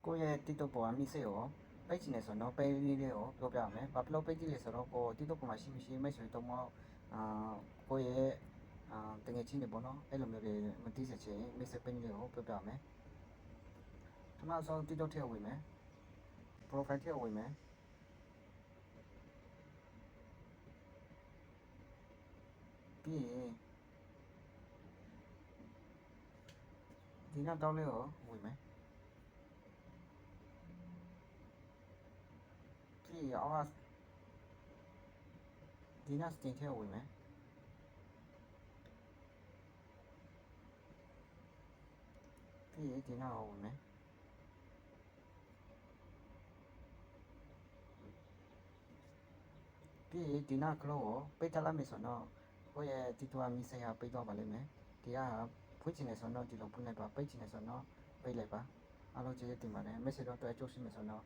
ကိုယ့်ရဲ့ TikTok ပေါ်က message ကိုပိတ်ချင်တယ်ဆိုတော့ page လေးကိုပြောပြမယ်။ဘာဖြစ်လို့ပိတ်ကြည့်လဲဆိုတော့ကို TikTok ပေါ်မှာရှိမရှိမိတ်ဆွေတော့မကိုယ့်ရဲ့တကယ်ချင်းတွေပေါ့နော်အဲ့လိုမျိုးတွေမသိစေချင် message ပိတ်လေးကိုပြောပြမယ်။ပထမဆုံး TikTok ထဲဝင်မယ်။ profile ထဲဝင်မယ်။ပြီးရင်ဒီနောက်တောင်းလေးကိုဝင်မယ်။ပြီးရင်အောက်ကဒီနောက် sting ထဲဝင်မယ်။ပြီးရင်ဒီနောက်ဝင်မယ်။ပြီးရင်ဒီနောက် close ကိုပိတ်ထားလိုက်မယ်ဆိုတော့ကိုယ့်ရဲ့ TikTok က message ကပိတ်သွားပါလိမ့်မယ်။ဒီကဖွင့်ချင်တယ်ဆိုတော့ဒီလိုဖွင့်လိုက်ပါပိတ်ချင်တယ်ဆိုတော့ပိတ်လိုက်ပါအားလုံးကျေးဇူးတင်ပါတယ် message တော့တွေ့အကျိုးရှိမယ်ဆိုတော့